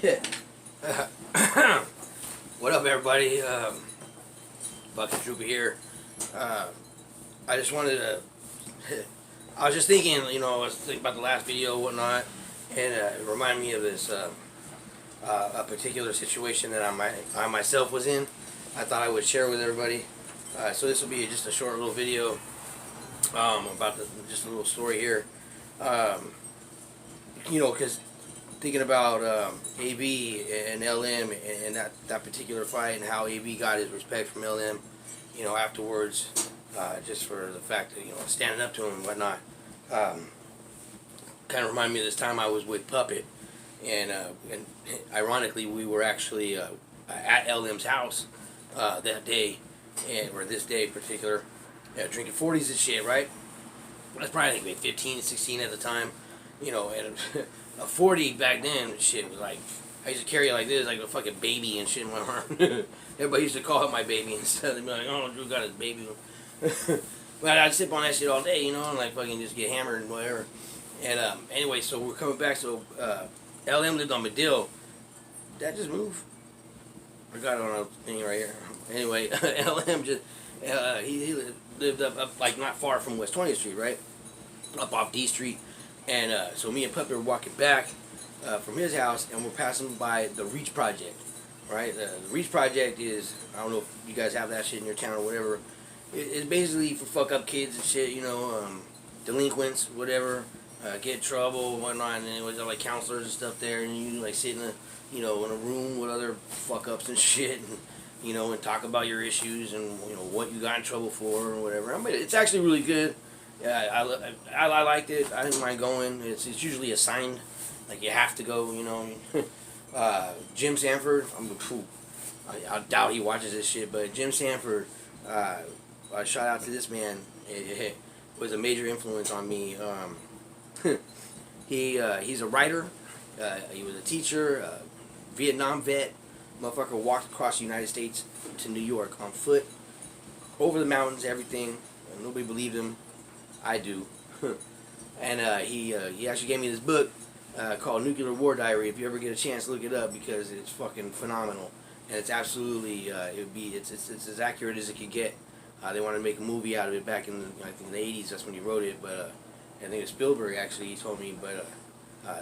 What up, everybody? Fucking Droopy here. I just wanted to. I was just thinking, I was thinking about the last video and whatnot, and it reminded me of this a particular situation that I myself was in. I thought I would share with everybody. So this will be just a short little video about just a little story here. Because thinking about AB and LM and that particular fight and how AB got his respect from LM, afterwards, just for the fact that, standing up to him and whatnot. Kind of reminded me of this time I was with Puppet, and ironically we were actually at LM's house that day, or this day in particular, drinking 40s and shit, right? I was probably, I think, maybe 15, 16 at the time, and a 40 back then, shit, was like, I used to carry it like this, like a fucking baby and shit in my arm. Everybody used to call it my baby instead. They'd be like, oh, Drew got his baby. But I'd sip on that shit all day, and like fucking just get hammered and whatever. And anyway, so we're coming back, so LM lived on Medill. Did I just move? I got it on a thing right here. Anyway, LM just, he lived up like not far from West 20th Street, right? Up off D Street. And so me and Puppet were walking back from his house, and we're passing by the Reach Project, right? The Reach Project is, I don't know if you guys have that shit in your town or whatever. It's basically for fuck up kids and shit, delinquents, whatever, get in trouble, whatnot, and it was like counselors and stuff there, and you like sit in a, in a room with other fuck ups and shit, and and talk about your issues and what you got in trouble for or whatever. I mean, it's actually really good. Yeah, I liked it. I didn't mind going. It's usually assigned, like you have to go. Jim Sanford. I doubt he watches this shit, but Jim Sanford. Shout out to this man. It was a major influence on me. He's a writer. He was a teacher. Vietnam vet. Motherfucker walked across the United States to New York on foot, over the mountains, everything. Nobody believed him. I do. And he actually gave me this book called Nuclear War Diary. If you ever get a chance, look it up, because it's fucking phenomenal. And it's absolutely it's as accurate as it could get. They wanted to make a movie out of it back in I think the 80s. That's when he wrote it. But I think it was Spielberg, actually, he told me. But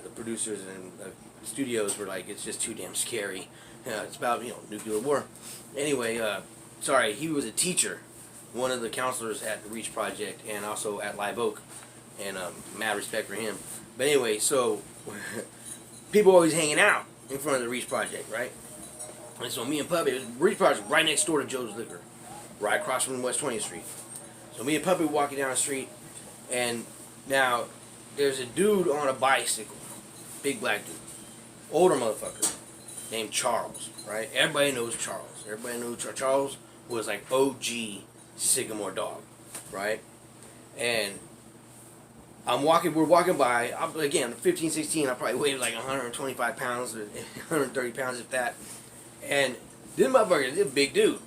the producers and studios were like, it's just too damn scary. It's about nuclear war. Anyway, sorry, he was a teacher, one of the counselors at the Reach Project, and also at Live Oak, and mad respect for him. But anyway, so people always hanging out in front of the Reach Project, right? And so me and Puppet, Reach Project right next door to Joe's Liquor, right across from West 20th Street. So me and Puppet walking down the street, and now there's a dude on a bicycle, big black dude, older motherfucker, named Charles, right? Everybody knows Charles. Everybody knows Charles was like OG Sycamore Dog, right? And we're walking by, again, 15, 16, I probably weighed like 125 pounds, or 130 pounds, if that. And this motherfucker is a big dude,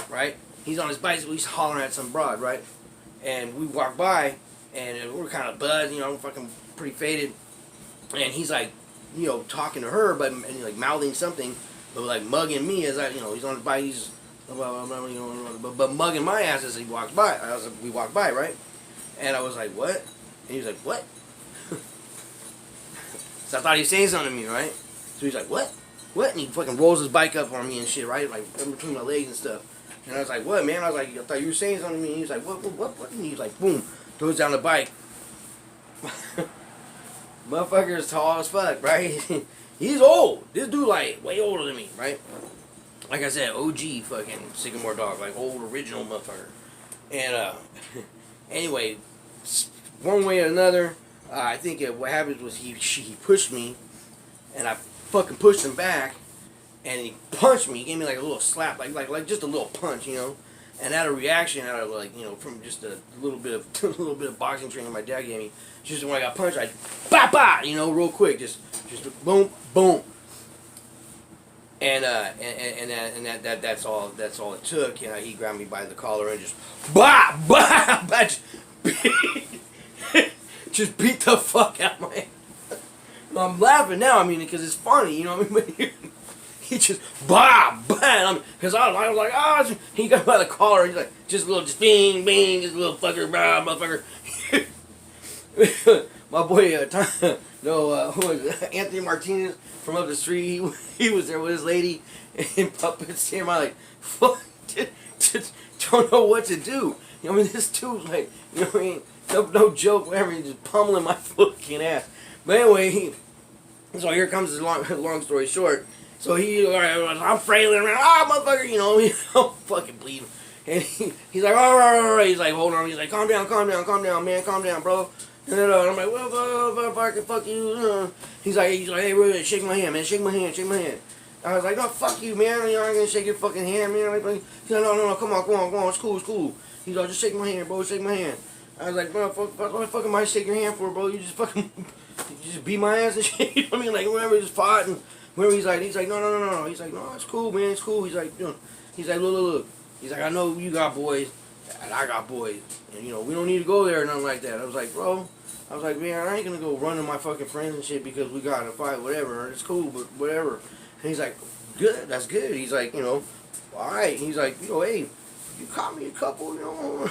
right? He's on his bicycle, he's hollering at some broad, right? And we walk by, and we're kind of buzzed, fucking pretty faded. And he's like, talking to her, but like mouthing something, but like mugging me as he's on his bike, he's but mugging my ass as he walks by. We walked by, right? And I was like, what? And he was like, what? So I thought he was saying something to me, right? So he's like, what? What? And he fucking rolls his bike up on me and shit, right? Like in between my legs and stuff. And I was like, what, man? I was like, I thought you were saying something to me. And he was like, what? And he's like, boom, throws down the bike. Motherfucker is tall as fuck, right? He's old. This dude, like, way older than me, right? Like I said, OG fucking Sycamore Dog, like old original motherfucker. And anyway, one way or another, I think what happened was he pushed me, and I fucking pushed him back, and he punched me. He gave me like a little slap, like just a little punch, And out of reaction, out of like from just a little bit of boxing training my dad gave me, just when I got punched, I bah, real quick, just boom, boom. And that's all it took. He grabbed me by the collar and just just beat the fuck out of my I'm laughing now, I mean, because it's funny, you know what I mean? He just, bah, bam, because I was like, oh, he got by the collar, he's like, just a little, just bing, bing, just a little fucker, bah, motherfucker. My boy, who was it? Anthony Martinez from up the street, he was there with his lady, and puppets him, I'm like, fuck, don't know what to do. You know, I mean, this dude's like, you know what I mean, no joke, whatever, he's just pummeling my fucking ass. But anyway, so here comes his long story short. So I'm frailing around, motherfucker, you know, I'm fucking bleeding. And he's like, all right, he's like, hold on, he's like, calm down, man, calm down, bro. And I'm like, well, fuck you. He's like, hey, really, shake my hand, man, shake my hand. I was like, no, fuck you, man, you know, I'm gonna shake your fucking hand, man. He's like, no, come on, it's cool. He's like, just shake my hand, bro, shake my hand. I was like, bro, what the fuck am I shaking your hand for, bro? You just beat my ass and shit. You know what I mean? Like, whenever just fought and whenever he's like, no. He's like, no, it's cool, man, it's cool. He's like, look. He's like, I know you got boys, and I got boys, and you know, we don't need to go there or nothing like that. I was like, bro, man, I ain't gonna go run to my fucking friends and shit because we got in a fight, whatever. It's cool, but whatever. And he's like, good, that's good. He's like, you know, all right. He's like, you know, hey, you caught me a couple, you know.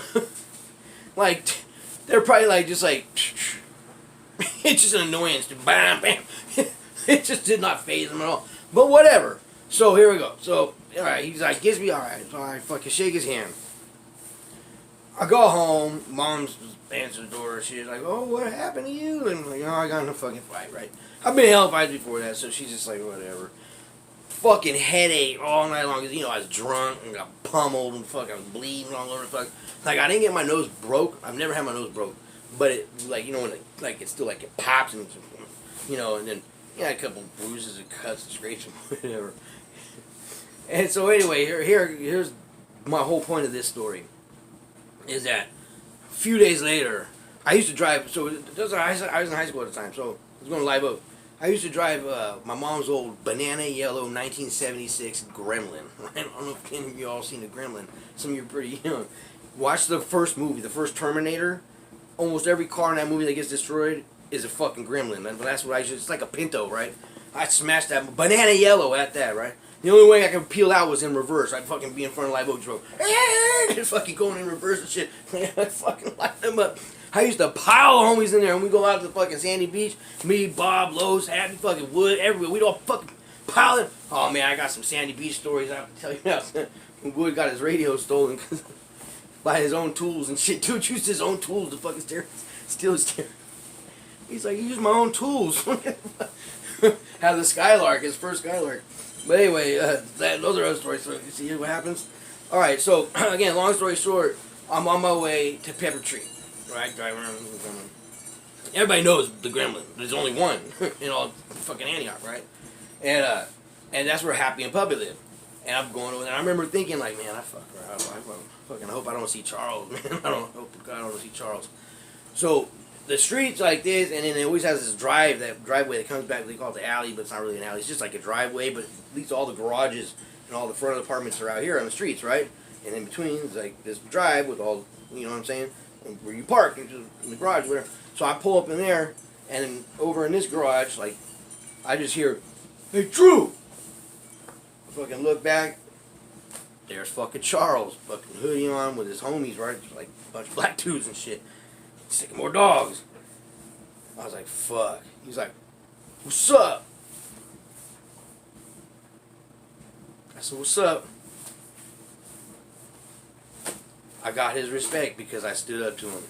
Like, they're probably like, just like, it's just an annoyance. Bam, bam. It just did not faze him at all. But whatever. So here we go. So, alright, he's like, gives me, alright. So I fucking shake his hand. I go home. Mom's answers the door. She's like, oh, what happened to you? And I'm like, oh, I got in a fucking fight, right? I've been in hell fights before that, so she's just like, whatever. Fucking headache all night long. You know, I was drunk and got pummeled and fucking I was bleeding all over the fuck. Like, I didn't get my nose broke. I've never had my nose broke. But it, like, you know, when it, like, it's still like it pops and, you know, and then, yeah, a couple bruises and cuts and scrapes and whatever. And so anyway, here's my whole point of this story. Is that a few days later, I used to drive, so I was in high school at the time, so I was going to Live Oak. I used to drive my mom's old banana yellow 1976 Gremlin. I don't know if any of you all seen the Gremlin. Some of you are pretty young. Watch the first movie, the first Terminator. Almost every car in that movie that gets destroyed is a fucking Gremlin. That's what I used to, it's like a Pinto, right? I smashed that banana yellow at that, right? The only way I could peel out was in reverse. I'd fucking be in front of Live Oak Road. Just fucking going in reverse and shit. I'd fucking light them up. I used to pile homies in there, and we go out to the fucking Sandy Beach. Me, Bob, Lowe's, Happy, fucking Wood, everywhere. We'd all fucking pile in. Oh, man, I got some Sandy Beach stories I have to tell you now. Wood got his radio stolen by his own tools and shit. Dude used his own tools to fucking steal his stereo. He's like, you use my own tools. Had the Skylark, his first Skylark. But anyway, those are other stories. So you see what happens? All right, so again, long story short, I'm on my way to Pepper Tree. Right, driving around. Everybody knows the Gremlin. There's only one in all fucking Antioch, right? And that's where Happy and Puppy live. And I'm going over there. I remember thinking, like, man, I fucking hope I don't see Charles, man. I hope to God I don't see Charles. So the street's like this, and then it always has this driveway that comes back. They call it the alley, but it's not really an alley. It's just like a driveway, but at least all the garages and all the front of the apartments are out here on the streets, right? And in between is like this drive with all, you know what I'm saying? Where you park, in the garage, whatever. So I pull up in there, and then over in this garage, like, I just hear, hey, Drew! I fucking look back, there's fucking Charles, fucking hoodie on with his homies, right? Like a bunch of black dudes and shit. Sycamore dogs. I was like, fuck. He's like, what's up? I said, what's up? I got his respect because I stood up to him.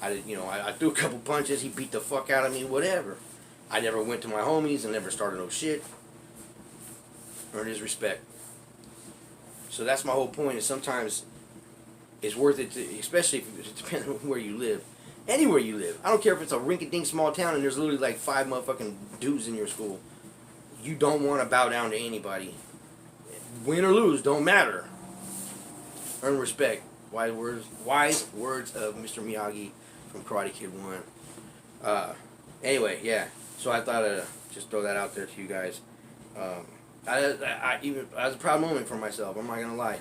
I threw a couple punches. He beat the fuck out of me. Whatever. I never went to my homies and never started no shit. Earned his respect. So that's my whole point. Is sometimes it's worth it, especially if it depends on where you live. Anywhere you live. I don't care if it's a rinky-dink small town and there's literally like 5 motherfucking dudes in your school. You don't want to bow down to anybody. Win or lose, don't matter. Earn respect. Wise words of Mr. Miyagi from Karate Kid 1. Anyway, yeah. So I thought I'd just throw that out there to you guys. I was a proud moment for myself. I'm not gonna lie.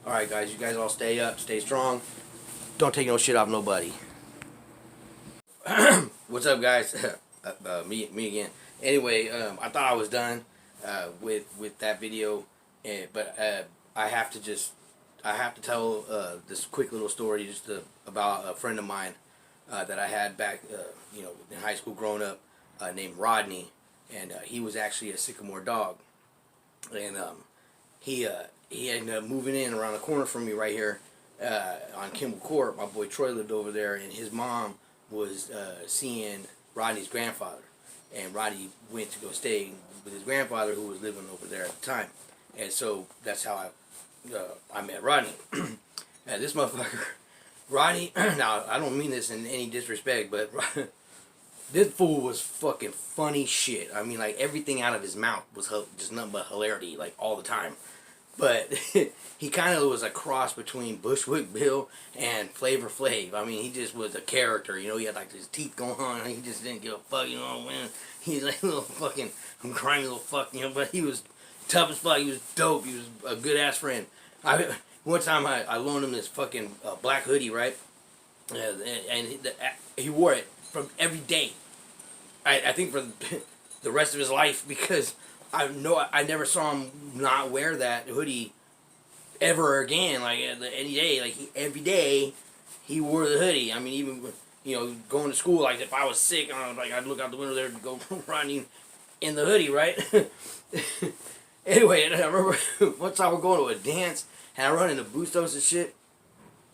All right, guys. You guys all stay up, stay strong. Don't take no shit off nobody. What's up, guys? Me again. Anyway, I thought I was done with that video, but I have to just I have to tell this quick little story about a friend of mine that I had back in high school growing up, named Rodney, and he was actually a Sycamore dog, and he ended up moving in around the corner from me right here on Kimball Court. My boy Troy lived over there, and his mom was seeing Rodney's grandfather, and Rodney went to go stay with his grandfather, who was living over there at the time, and so that's how I met Rodney. And this motherfucker, Rodney. Now I don't mean this in any disrespect, but this fool was fucking funny shit. I mean, like, everything out of his mouth was just nothing but hilarity, like, all the time. But he kind of was a cross between Bushwick Bill and Flavor Flav. I mean, he just was a character, you know. He had like his teeth going on, and he just didn't give a fuck, you know. Man, he's like a little fucking grimy little fuck, you know. But he was tough as fuck. He was dope. He was a good ass friend. One time I loaned him this fucking black hoodie, right? And he wore it from every day. I think for the rest of his life, because I never saw him not wear that hoodie ever again. Like any day, like every day he wore the hoodie. I mean, even going to school, like if I was sick, I'd look out the window there to go running in the hoodie, right? Anyway, and I remember one time we're going to a dance, and I run into Bustos and shit.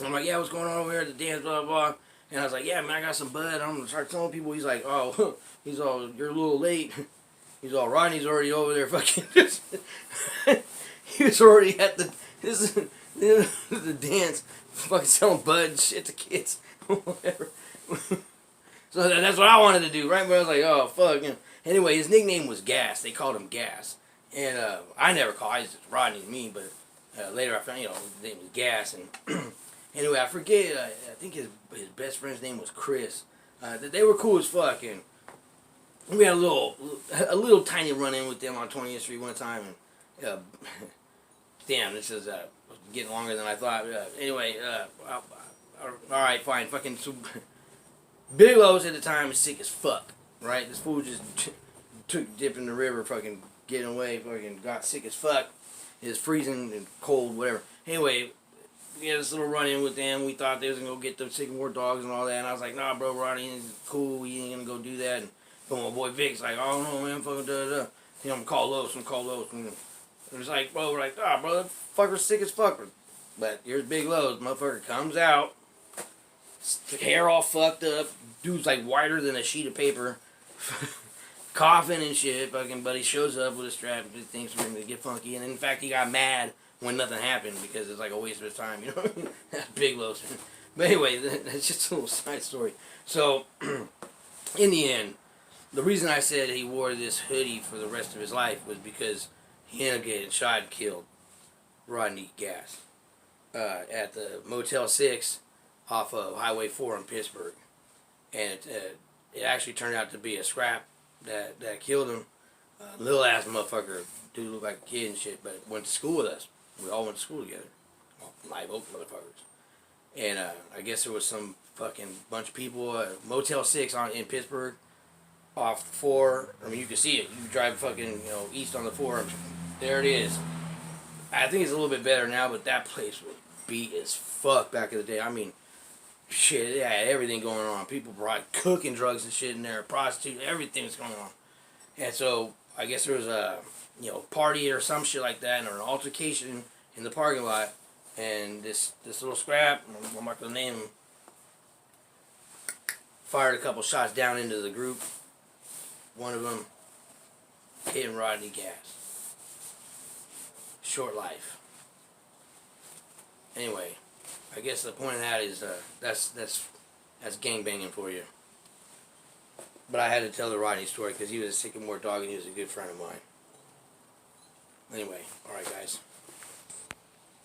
I'm like, yeah, what's going on over here at the dance, blah, blah, blah. And I was like, yeah, man, I got some bud. I'm going to start telling people. He's like, oh, you're a little late. He's all, Rodney's already over there fucking just, he was already at the dance, fucking selling bud and shit to kids, whatever. So that's what I wanted to do, right? But I was like, oh, fuck. Anyway, his nickname was Gas. They called him Gas. And I never called him Rodney to me, but later I found, his name was Gas. And anyway, I forget, I think his best friend's name was Chris. They were cool as fuck, and we had a little tiny run-in with them on 20th Street one time, and damn, this is getting longer than I thought. Anyway, alright, fine. Fucking, so, Big Lowe's at the time was sick as fuck, right? This fool just took a dip in the river, fucking getting away, fucking got sick as fuck. It was freezing and cold, whatever. Anyway, we had this little run-in with them. We thought they was going to go get the Sycamore dogs and all that, and I was like, nah, bro, Rodney is cool. We ain't going to go do that. And but my boy Vic's like, oh no, man, fucking da-da-da. I'm gonna call Lowe's. And it was like, bro, we're like, bro, that fucker's sick as fuck. But here's Big Lowe's. Motherfucker comes out, hair all fucked up. Dude's like whiter than a sheet of paper. Coughing and shit. Fucking buddy shows up with a strap and thinks we're gonna get funky. And in fact, he got mad when nothing happened because it's like a waste of his time, you know? That's Big Lowe's. But anyway, that's just a little side story. So, in the end, the reason I said he wore this hoodie for the rest of his life was because he ended up getting shot and killed, Rodney Gas, at the Motel 6 off of Highway 4 in Pittsburgh. And it actually turned out to be a scrap that killed him. Little ass motherfucker, dude looked like a kid and shit, but went to school with us. We all went to school together. Live oak motherfuckers. And I guess there was some fucking bunch of people, Motel 6 in Pittsburgh, off 4. I mean, you can see it. You drive fucking, east on the 4. There it is. I think it's a little bit better now, but that place was beat as fuck back in the day. I mean, shit, it had everything going on. People brought cooking drugs and shit in there, prostitutes, everything was going on. And so, I guess there was a, party or some shit like that, or an altercation in the parking lot, and this little scrap, I'm not gonna name him, fired a couple shots down into the group. One of them hitting Rodney Gas. Short life. Anyway, I guess the point of that is that's gangbanging for you. But I had to tell the Rodney story because he was a Sycamore dog and he was a good friend of mine. Anyway, alright guys.